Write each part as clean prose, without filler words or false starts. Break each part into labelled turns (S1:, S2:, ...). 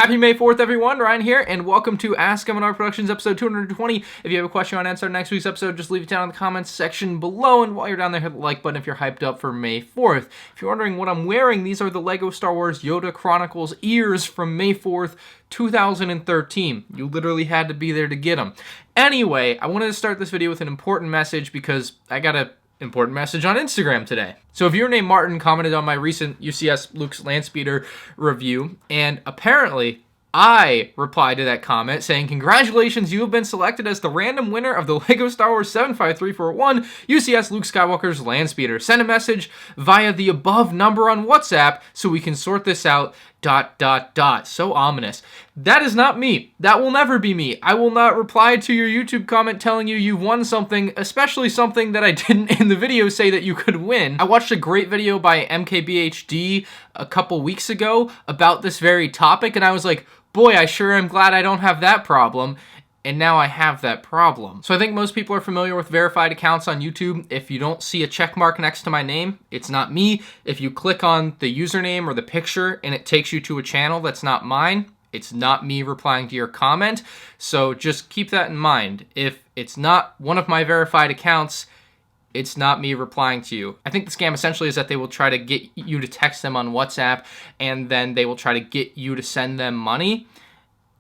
S1: Happy May 4th, everyone. Ryan here, and welcome to Ask MandRproductions episode 220. If you have a question on answer next week's episode, just leave it down in the comments section below, and while you're down there, hit the like button if you're hyped up for May 4th. If you're wondering what I'm wearing, these are the LEGO Star Wars Yoda Chronicles ears from May 4th, 2013. You literally had to be there to get them. Anyway, I wanted to start this video with an important message because I got a important message on Instagram today. So a viewer named Martin commented on my recent UCS Luke's Landspeeder review, and apparently I replied to that comment saying, "Congratulations, you have been selected as the random winner of the LEGO Star Wars 75341 UCS Luke Skywalker's Landspeeder. Send a message via the above number on WhatsApp so we can sort this out, ... So ominous. That is not me. That will never be me. I will not reply to your YouTube comment telling you you've won something, especially something that I didn't in the video say that you could win. I watched a great video by MKBHD a couple weeks ago about this very topic, and I was like, boy, I sure am glad I don't have that problem. And now I have that problem. So I think most people are familiar with verified accounts on YouTube. If you don't see a check mark next to my name, it's not me. If you click on the username or the picture and it takes you to a channel that's not mine, it's not me replying to your comment. So just keep that in mind. If it's not one of my verified accounts, it's not me replying to you. I think the scam essentially is that they will try to get you to text them on WhatsApp, and then they will try to get you to send them money.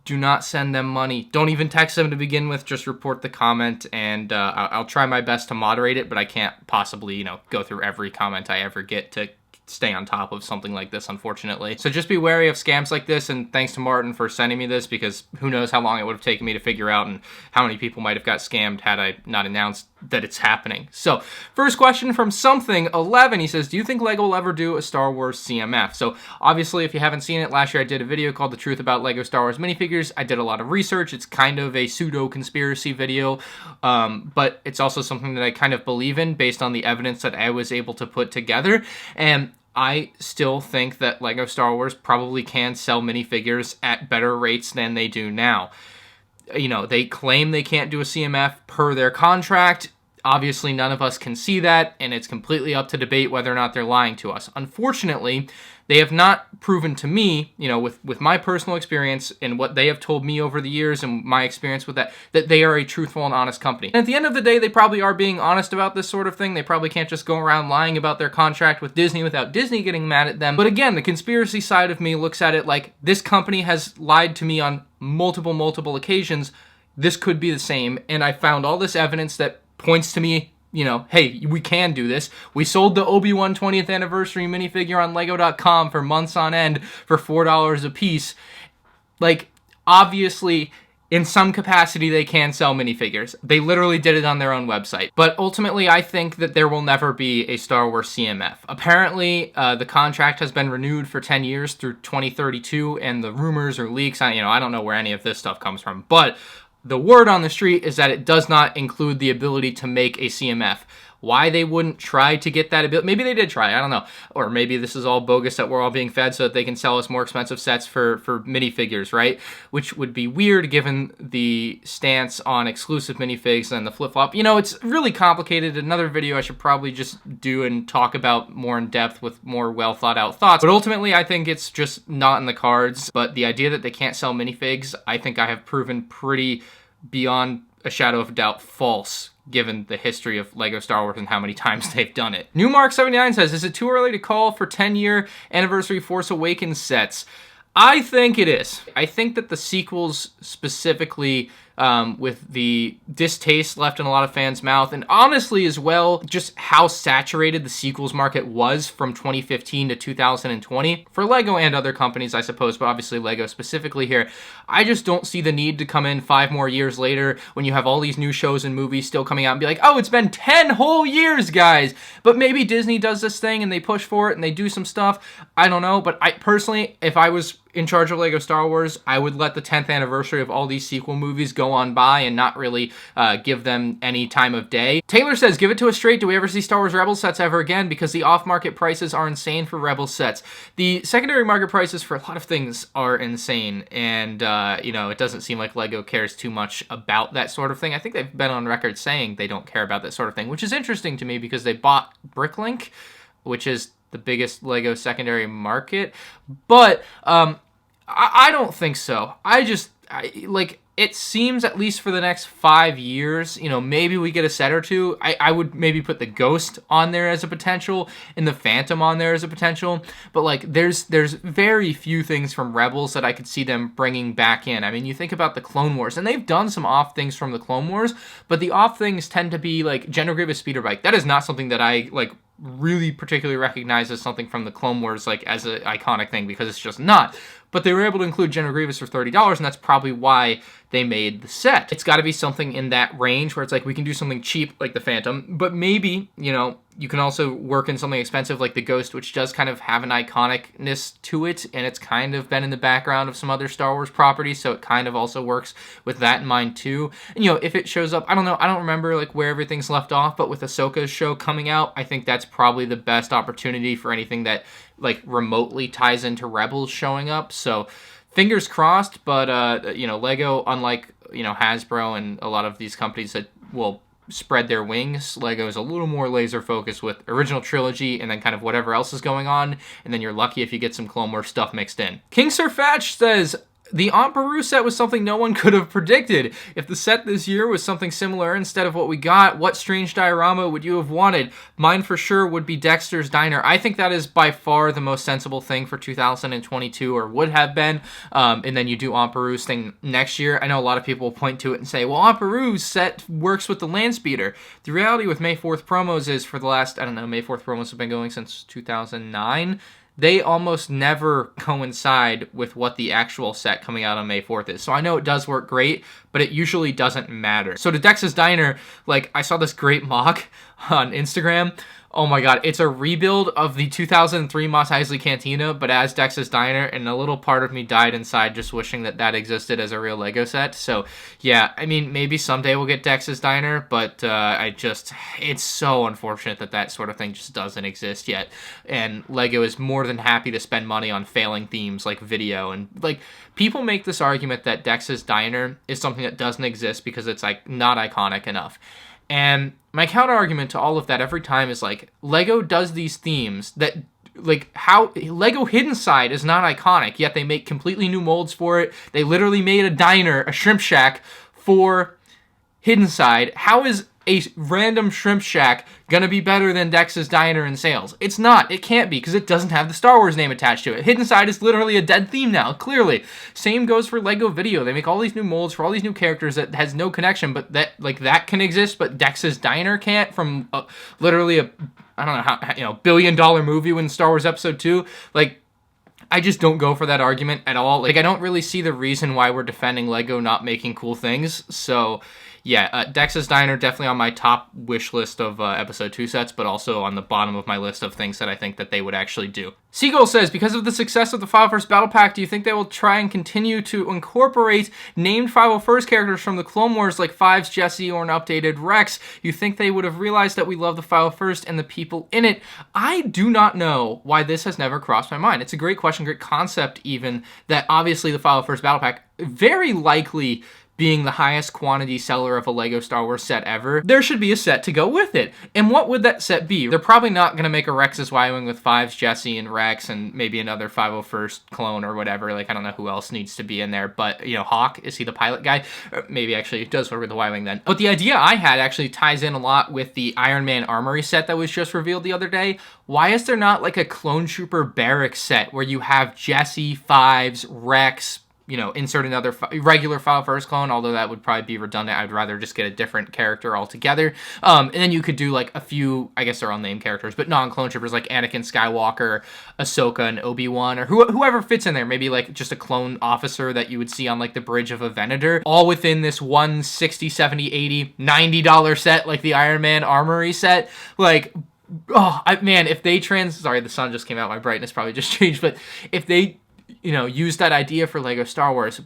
S1: Do not send them money. Don't even text them to begin with. Just report the comment, and I'll try my best to moderate it, but I can't possibly, go through every comment I ever get to stay on top of something like this, unfortunately. So just be wary of scams like this, and thanks to Martin for sending me this, because who knows how long it would have taken me to figure out and how many people might have got scammed had I not announced that it's happening. So, first question from Something11. He says, do you think LEGO will ever do a Star Wars CMF? So, obviously, if you haven't seen it, last year I did a video called The Truth About LEGO Star Wars Minifigures. I did a lot of research. It's kind of a pseudo-conspiracy video, but it's also something that I kind of believe in based on the evidence that I was able to put together. And I still think that LEGO Star Wars probably can sell minifigures at better rates than they do now. They claim they can't do a CMF per their contract. Obviously, none of us can see that, and it's completely up to debate whether or not they're lying to us. Unfortunately, they have not proven to me, with my personal experience and what they have told me over the years and my experience with that they are a truthful and honest company. And at the end of the day, they probably are being honest about this sort of thing. They probably can't just go around lying about their contract with Disney without Disney getting mad at them. But again, the conspiracy side of me looks at it like, this company has lied to me on multiple occasions. This could be the same. And I found all this evidence that points to me, hey, we can do this. We sold the Obi-Wan 20th anniversary minifigure on Lego.com for months on end for $4 a piece. Obviously, in some capacity, they can sell minifigures. They literally did it on their own website. But ultimately, I think that there will never be a Star Wars CMF. Apparently, the contract has been renewed for 10 years through 2032, and the rumors or leaks, I don't know where any of this stuff comes from, but the word on the street is that it does not include the ability to make a CMF. Why they wouldn't try to get that ability? Maybe they did try, I don't know. Or maybe this is all bogus that we're all being fed so that they can sell us more expensive sets for minifigures, right? Which would be weird given the stance on exclusive minifigs and the flip-flop. It's really complicated. Another video I should probably just do and talk about more in depth with more well-thought-out thoughts. But ultimately, I think it's just not in the cards. But the idea that they can't sell minifigs, I think I have proven pretty beyond a shadow of a doubt false, given the history of LEGO Star Wars and how many times they've done it. Newmark79 says, is it too early to call for 10-year anniversary Force Awakens sets? I think it is. I think that the sequels specifically, with the distaste left in a lot of fans' mouth, and honestly as well, just how saturated the sequels market was from 2015 to 2020, for LEGO and other companies, I suppose, but obviously LEGO specifically here, I just don't see the need to come in 5 more years later when you have all these new shows and movies still coming out and be like, oh, it's been 10 whole years, guys! But maybe Disney does this thing and they push for it and they do some stuff. I don't know, but I personally, if I was in charge of LEGO Star Wars, I would let the 10th anniversary of all these sequel movies go on by and not really give them any time of day. Taylor says, give it to us straight. Do we ever see Star Wars Rebels sets ever again? Because the off-market prices are insane for Rebels sets. The secondary market prices for a lot of things are insane, and it doesn't seem like LEGO cares too much about that sort of thing. I think they've been on record saying they don't care about that sort of thing, which is interesting to me because they bought Bricklink, which is the biggest LEGO secondary market. But I don't think so. Like, it seems, at least for the next 5 years, you know, maybe we get a set or two. I would maybe put the Ghost on there as a potential and the Phantom on there as a potential. But, like, there's very few things from Rebels that I could see them bringing back in. I mean, you think about the Clone Wars, and they've done some off things from the Clone Wars, but the off things tend to be, like, General Grievous speeder bike. That is not something that I, like, really particularly recognize as something from the Clone Wars, like, as an iconic thing, because it's just not. But they were able to include General Grievous for $30, and that's probably why they made the set. It's got to be something in that range where it's like, we can do something cheap like the Phantom, but maybe, you know, you can also work in something expensive like the Ghost, which does kind of have an iconicness to it, and it's kind of been in the background of some other Star Wars properties, so it kind of also works with that in mind too. And, you know, if it shows up, I don't know, I don't remember, like, where everything's left off, but with Ahsoka's show coming out, I think that's probably the best opportunity for anything that, like, remotely ties into Rebels showing up. So fingers crossed, but you know, LEGO, unlike, you know, Hasbro and a lot of these companies that will spread their wings, LEGO is a little more laser focused with original trilogy and then kind of whatever else is going on, and then you're lucky if you get some Clone Wars stuff mixed in. King Sir Fatch says, the Emperor set was something no one could have predicted. If the set this year was something similar instead of what we got, what strange diorama would you have wanted? Mine for sure would be Dexter's Diner. I think that is by far the most sensible thing for 2022, or would have been. And then you do Emperor's thing next year. I know a lot of people will point to it and say, well, Emperor's set works with the land speeder. The reality with May 4th promos is, for the last, I don't know, May 4th promos have been going since 2009. They almost never coincide with what the actual set coming out on May 4th is. So I know it does work great, but it usually doesn't matter. So to Dex's Diner, like, I saw this great mock on Instagram. Oh my god, it's a rebuild of the 2003 Mos Eisley Cantina, but as Dex's Diner, and a little part of me died inside just wishing that that existed as a real LEGO set. So yeah, I mean, maybe someday we'll get Dex's Diner, but it's so unfortunate that that sort of thing just doesn't exist yet. And LEGO is more than happy to spend money on failing themes like video, and, like, people make this argument that Dex's Diner is something that doesn't exist because it's, like, not iconic enough. And my counter argument to all of that every time is, like, LEGO does these themes that, like, how LEGO Hidden Side is not iconic, yet they make completely new molds for it. They literally made a diner, a shrimp shack for Hidden Side. How is a random shrimp shack gonna be better than Dex's Diner in sales? It's not. It can't be, because it doesn't have the Star Wars name attached to it. Hidden Side is literally a dead theme now, clearly. Same goes for LEGO Video. They make all these new molds for all these new characters that has no connection, but that can exist, but Dex's Diner can't, from literally a, I don't know how, you know, $1 billion movie when Star Wars Episode 2. Like, I just don't go for that argument at all. Like, I don't really see the reason why we're defending LEGO not making cool things. So yeah, Dex's Diner definitely on my top wish list of Episode 2 sets, but also on the bottom of my list of things that I think that they would actually do. Seagull says, because of the success of the 501st Battle Pack, do you think they will try and continue to incorporate named 501st characters from the Clone Wars, like Fives Jesse or an updated Rex? You think they would have realized that we love the 501st and the people in it? I do not know why this has never crossed my mind. It's a great question, great concept even, that obviously the 501st Battle Pack very likely being the highest quantity seller of a LEGO Star Wars set ever, there should be a set to go with it. And what would that set be? They're probably not going to make a Rex's Y-Wing with Fives Jesse and Rex and maybe another 501st clone or whatever. Like, I don't know who else needs to be in there, but, you know, Hawk, is he the pilot guy? Or maybe actually it does work with the Y-Wing then. But the idea I had actually ties in a lot with the Iron Man Armory set that was just revealed the other day. Why is there not, like, a Clone Trooper barracks set where you have Jesse, Fives, Rex, you know, insert another regular 501st clone, although that would probably be redundant. I'd rather just get a different character altogether. And then you could do, like, a few, I guess they're all named characters, but non-clone troopers like Anakin Skywalker, Ahsoka, and Obi-Wan, or whoever fits in there. Maybe, like, just a clone officer that you would see on, like, the bridge of a Venator, all within this one $60, $70, $80, $90 set, like the Iron Man Armory set. Like, oh, man, if they sorry, the sun just came out, my brightness probably just changed, but if they, you know, use that idea for LEGO Star Wars,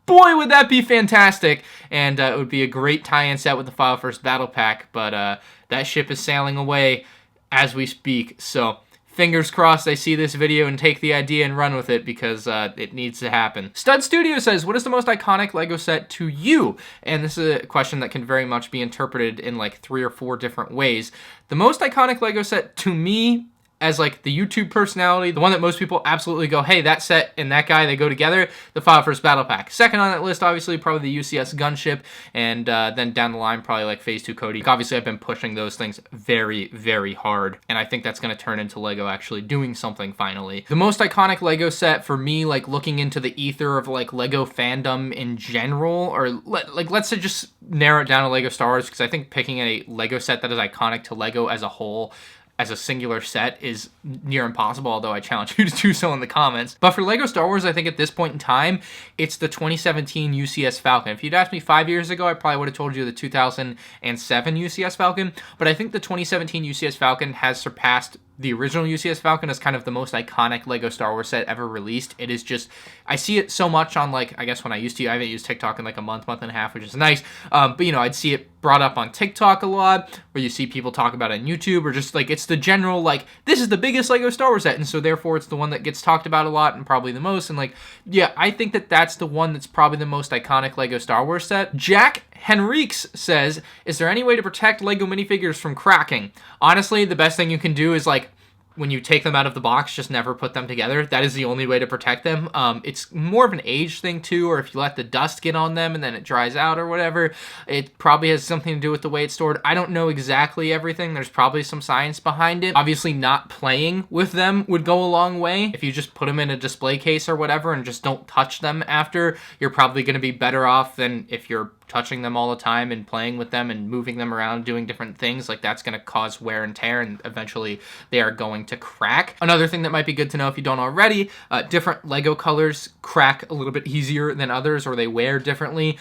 S1: boy, would that be fantastic. And it would be a great tie-in set with the 501st Battle Pack, but that ship is sailing away as we speak. So fingers crossed they see this video and take the idea and run with it, because it needs to happen. Stud Studio says, what is the most iconic LEGO set to you? And this is a question that can very much be interpreted in like 3 or 4 different ways. The most iconic LEGO set to me as like the YouTube personality, the one that most people absolutely go, hey, that set and that guy, they go together, the File First Battle Pack. Second on that list, obviously, probably the UCS Gunship, and then down the line, probably like Phase 2 Cody. Obviously, I've been pushing those things very, very hard, and I think that's going to turn into LEGO actually doing something finally. The most iconic LEGO set for me, like looking into the ether of like LEGO fandom in general, or like let's say just narrow it down to LEGO Star Wars, because I think picking a LEGO set that is iconic to LEGO as a whole, as a singular set, is near impossible, although I challenge you to do so in the comments. But for LEGO Star Wars, I think at this point in time, it's the 2017 UCS Falcon. If you'd asked me 5 years ago, I probably would have told you the 2007 UCS Falcon, but I think the 2017 UCS Falcon has surpassed the original UCS Falcon as kind of the most iconic LEGO Star Wars set ever released. It is just, I see it so much on, like, I guess when I haven't used TikTok in like a month and a half, which is nice. But, you know, I'd see it brought up on TikTok a lot, where you see people talk about it on YouTube, or just like, it's the general, like, this is the biggest LEGO Star Wars set, and so therefore it's the one that gets talked about a lot and probably the most. And like, yeah, I think that that's the one that's probably the most iconic LEGO Star Wars set. Jack Henriques says, is there any way to protect LEGO minifigures from cracking? Honestly, the best thing you can do is, like, when you take them out of the box, just never put them together. That is the only way to protect them. It's more of an age thing too, or if you let the dust get on them and then it dries out or whatever, it probably has something to do with the way it's stored. I don't know exactly everything. There's probably some science behind it. Obviously, not playing with them would go a long way. If you just put them in a display case or whatever and just don't touch them after, you're probably going to be better off than if you're touching them all the time and playing with them and moving them around, doing different things. Like, that's going to cause wear and tear, and eventually they are going to crack. Another thing that might be good to know if you don't already, different LEGO colors crack a little bit easier than others, or they wear differently.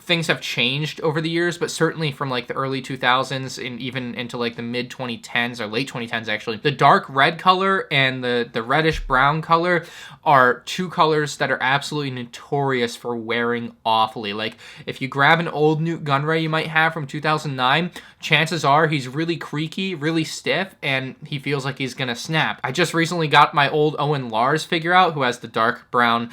S1: Things have changed over the years, but certainly from like the early 2000s and even into like the mid 2010s or late 2010s actually, the dark red color and the reddish brown color are two colors that are absolutely notorious for wearing awfully. Like, if you grab an old Newt Gunray you might have from 2009, chances are he's really creaky, really stiff, and he feels like he's gonna snap. I just recently got my old Owen Lars figure out, who has the dark brown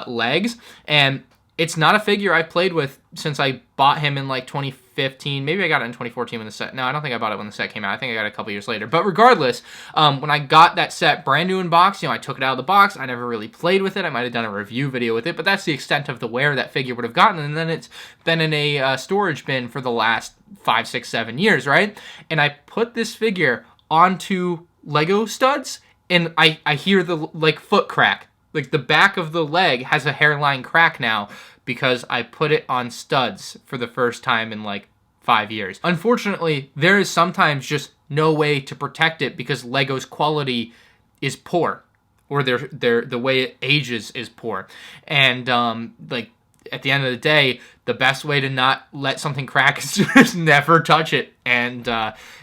S1: legs, and it's not a figure I've played with since I bought him in like 2015. Maybe I got it in 2014 when the set... No, I don't think I bought it when the set came out. I think I got it a couple years later. But regardless, when I got that set brand new in box, you know, I took it out of the box. I never really played with it. I might have done a review video with it, but that's the extent of the wear that figure would have gotten. And then it's been in a storage bin for the last 5, 6, 7 years, right? And I put this figure onto Lego studs, and I hear the, like, foot crack. Like, the back of the leg has a hairline crack now because I put it on studs for the first time in like 5 years. Unfortunately, there is sometimes just no way to protect it because Lego's quality is poor, or the way it ages is poor. And like, at the end of the day, the best way to not let something crack is to just never touch it. And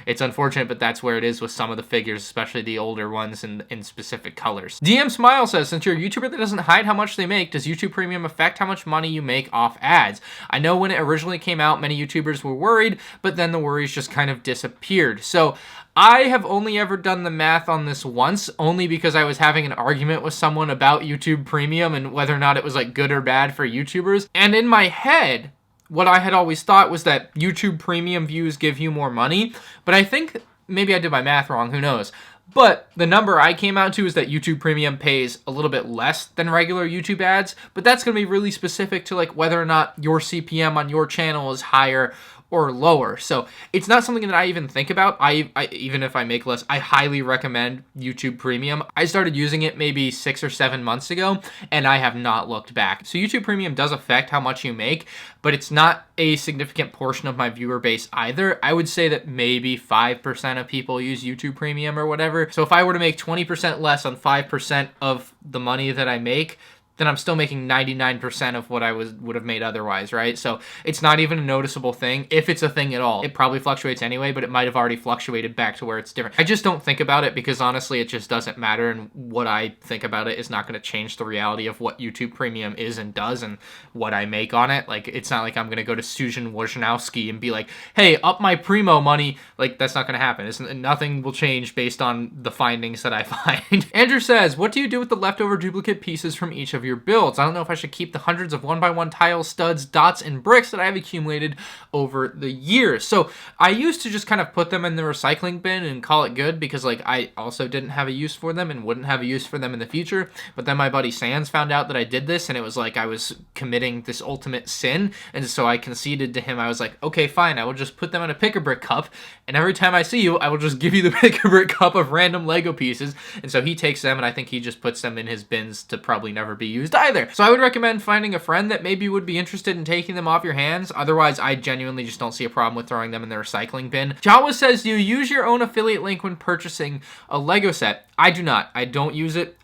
S1: it's unfortunate, but that's where it is with some of the figures, especially the older ones in specific colors. DM Smile says, since you're a YouTuber that doesn't hide how much they make, does YouTube Premium affect how much money you make off ads? I know when it originally came out, many YouTubers were worried, but then the worries just kind of disappeared. So I have only ever done the math on this once, only because I was having an argument with someone about YouTube Premium and whether or not it was like good or bad for YouTubers. And in my head, what I had always thought was that YouTube Premium views give you more money, but I think maybe I did my math wrong, who knows. But the number I came out to is that YouTube Premium pays a little bit less than regular YouTube ads, but that's going to be really specific to like whether or not your CPM on your channel is higher or lower. So it's not something that I even think about. I even if I make less, I highly recommend YouTube Premium. I started using it maybe 6 or 7 months ago, and I have not looked back. So YouTube Premium does affect how much you make, but it's not a significant portion of my viewer base either. I would say that maybe 5% of people use YouTube Premium or whatever. So if I were to make 20% less on 5% of the money that I make, then I'm still making 99% of what I would have made otherwise, right? So it's not even a noticeable thing, if it's a thing at all. It probably fluctuates anyway, but it might have already fluctuated back to where it's different. I just don't think about it because honestly, it just doesn't matter, and what I think about it is not going to change the reality of what YouTube Premium is and does and what I make on it. Like, it's not like I'm going to go to Susan Wojnarowski and be like, hey, up my Primo money. Like, that's not going to happen. Nothing will change based on the findings that I find. Andrew says, what do you do with the leftover duplicate pieces from each of of your builds. I don't know if I should keep the hundreds of 1x1 tiles, studs, dots, and bricks that I've accumulated over the years. So I used to just kind of put them in the recycling bin and call it good, because like I also didn't have a use for them and wouldn't have a use for them in the future. But then my buddy Sans found out that I did this, and it was like I was committing this ultimate sin, and so I conceded to him. I was like, okay, fine, I will just put them in a pick-a-brick cup, and every time I see you, I will just give you the pick-a-brick cup of random Lego pieces. And so he takes them, and I think he just puts them in his bins to probably never be used either. So I would recommend finding a friend that maybe would be interested in taking them off your hands. Otherwise, I genuinely just don't see a problem with throwing them in the recycling bin. Jawa says, do you use your own affiliate link when purchasing a Lego set? I do not. I don't use it,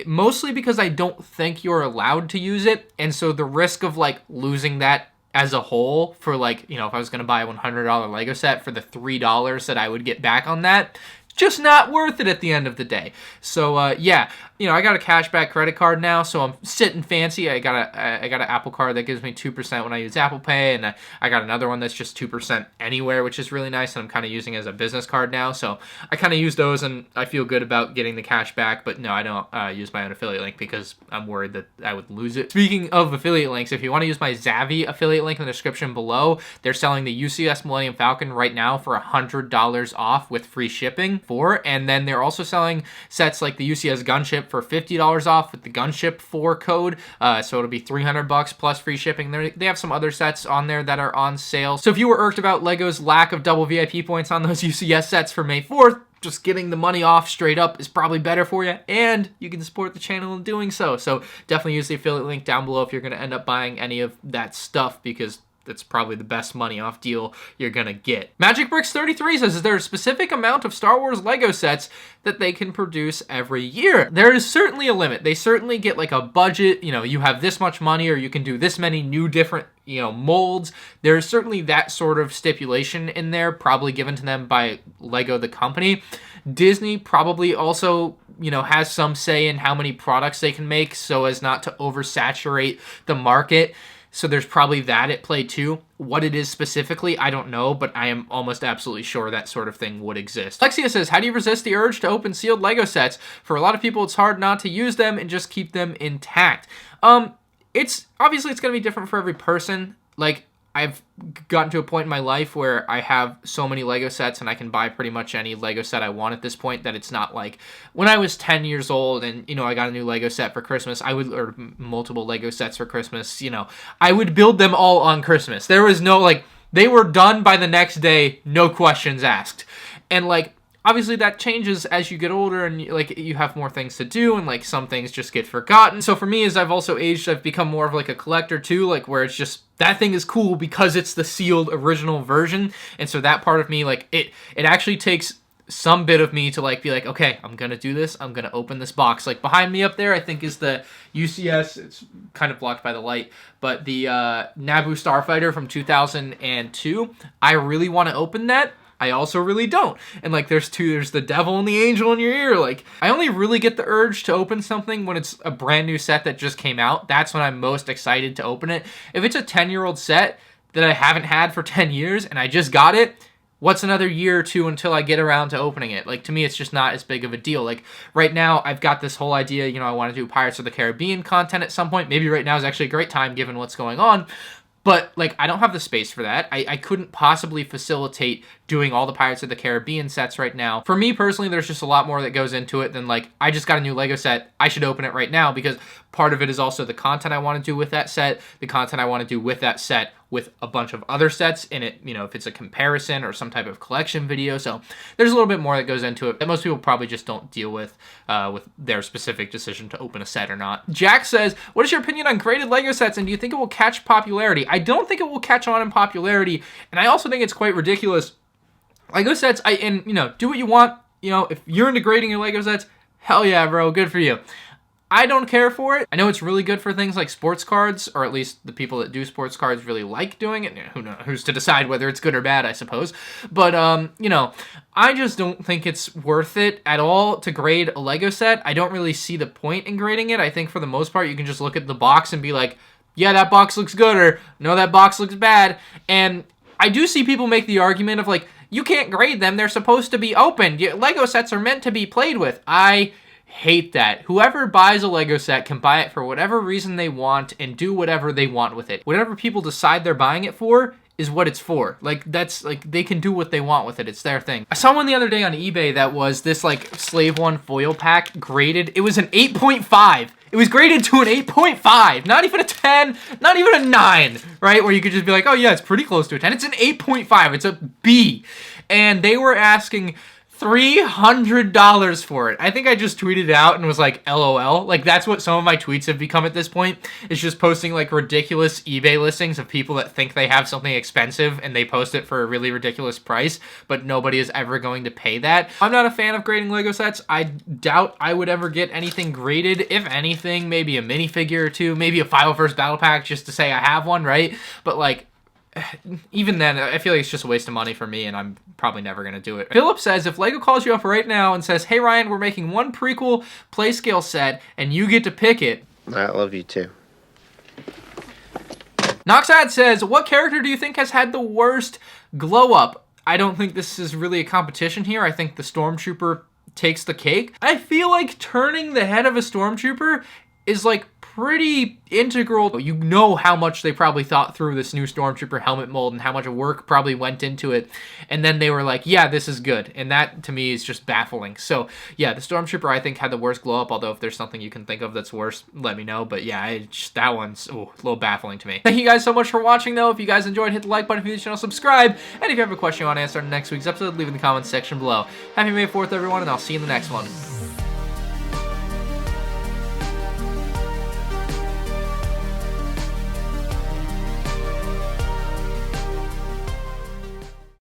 S1: mostly because I don't think you're allowed to use it. And so the risk of like losing that as a whole for like, you know, if I was going to buy a $100 Lego set for the $3 that I would get back on that, just not worth it at the end of the day. So yeah, you know, I got a cashback credit card now, so I'm sitting fancy. I got an Apple card that gives me 2% when I use Apple Pay, and I got another one that's just 2% anywhere, which is really nice, and I'm kind of using it as a business card now. So I kind of use those, and I feel good about getting the cash back. But no, I don't use my own affiliate link because I'm worried that I would lose it. Speaking of affiliate links, if you want to use my Zavvi affiliate link in the description below, they're selling the UCS Millennium Falcon right now for $100 off with free shipping. And then they're also selling sets like the UCS Gunship for $50 off with the Gunship 4 code. So it'll be $300 plus free shipping. They have some other sets on there that are on sale. So if you were irked about LEGO's lack of double VIP points on those UCS sets for May 4th, just getting the money off straight up is probably better for you, and you can support the channel in doing so. So definitely use the affiliate link down below if you're going to end up buying any of that stuff, because that's probably the best money off deal you're gonna get. Magic Bricks 33 says, is there a specific amount of Star Wars Lego sets that they can produce every year? There is certainly a limit. They certainly get like a budget, you know, you have this much money or you can do this many new different, you know, molds. There's certainly that sort of stipulation in there, probably given to them by Lego the company. Disney probably also, you know, has some say in how many products they can make so as not to oversaturate the market. So there's probably that at play too. What it is specifically, I don't know, but I am almost absolutely sure that sort of thing would exist. Lexia says, how do you resist the urge to open sealed Lego sets? For a lot of people, it's hard not to use them and just keep them intact. It's obviously it's going to be different for every person. Like, I've gotten to a point in my life where I have so many Lego sets and I can buy pretty much any Lego set I want at this point, that it's not like when I was 10 years old and, you know, I got a new Lego set for Christmas, or multiple Lego sets for Christmas, you know, I would build them all on Christmas. There was no, like, they were done by the next day, no questions asked. And, like, obviously that changes as you get older and like you have more things to do, and like some things just get forgotten. So for me, as I've also aged, I've become more of like a collector too, like where it's just that thing is cool because it's the sealed original version. And so that part of me, like it actually takes some bit of me to like be like, okay, I'm gonna do this, I'm gonna open this box. Like behind me up there, I think is the UCS, it's kind of blocked by the light, but the Naboo Starfighter from 2002. I really want to open that. I also really don't. And like there's the devil and the angel in your ear. Like I only really get the urge to open something when it's a brand new set that just came out. That's when I'm most excited to open it. If it's a 10-year-old set that I haven't had for 10 years and I just got it, what's another year or two until I get around to opening it? Like to me, it's just not as big of a deal. Like right now, I've got this whole idea, you know, I want to do Pirates of the Caribbean content at some point. Maybe right now is actually a great time given what's going on. But, like, I don't have the space for that. I couldn't possibly facilitate doing all the Pirates of the Caribbean sets right now. For me, personally, there's just a lot more that goes into it than, like, I just got a new Lego set, I should open it right now, because part of it is also the content I want to do with that set, the content I want to do with that set with a bunch of other sets in it, you know, if it's a comparison or some type of collection video. So there's a little bit more that goes into it that most people probably just don't deal with their specific decision to open a set or not. Jack says, what is your opinion on graded Lego sets, and do you think it will catch popularity? I don't think it will catch on in popularity, and I also think it's quite ridiculous. Lego sets, and you know, do what you want. You know, if you're into grading your Lego sets, hell yeah, bro, good for you. I don't care for it. I know it's really good for things like sports cards, or at least the people that do sports cards really like doing it. Who knows? Who's to decide whether it's good or bad, I suppose. But, you know, I just don't think it's worth it at all to grade a Lego set. I don't really see the point in grading it. I think for the most part, you can just look at the box and be like, yeah, that box looks good, or no, that box looks bad. And I do see people make the argument of like, you can't grade them. They're supposed to be opened. Lego sets are meant to be played with. I hate that. Whoever buys a Lego set can buy it for whatever reason they want and do whatever they want with it. Whatever people decide they're buying it for is what it's for. Like, that's, like, they can do what they want with it. It's their thing. I saw one the other day on eBay that was this, like, Slave One foil pack graded. It was an 8.5. It was graded to an 8.5. Not even a 10, not even a 9, right? Where you could just be like, oh yeah, it's pretty close to a 10. It's an 8.5. It's a B. And they were asking $300 for it. I think I just tweeted it out and was like, LOL. Like, that's what some of my tweets have become at this point. It's just posting, like, ridiculous eBay listings of people that think they have something expensive and they post it for a really ridiculous price, but nobody is ever going to pay that. I'm not a fan of grading Lego sets. I doubt I would ever get anything graded. If anything, maybe a minifigure or two, maybe a 501st Battle Pack just to say I have one, right? But, like, even then, I feel like it's just a waste of money for me, and I'm probably never going to do it. Philip says, if LEGO calls you up right now and says, hey Ryan, we're making one prequel playscale set, and you get to pick it.
S2: I love you too.
S1: Noxad says, what character do you think has had the worst glow up? I don't think this is really a competition here. I think the Stormtrooper takes the cake. I feel like turning the head of a Stormtrooper is, like, pretty integral. You know how much they probably thought through this new Stormtrooper helmet mold and how much work probably went into it. And then they were like, yeah, this is good. And that, to me, is just baffling. So, yeah, the Stormtrooper, I think, had the worst glow-up. Although, if there's something you can think of that's worse, let me know. But, yeah, that one's a little baffling to me. Thank you guys so much for watching, though. If you guys enjoyed, hit the like button. If you're new to the channel, subscribe. And if you have a question you want to answer in next week's episode, leave it in the comments section below. Happy May 4th, everyone, and I'll see you in the next one.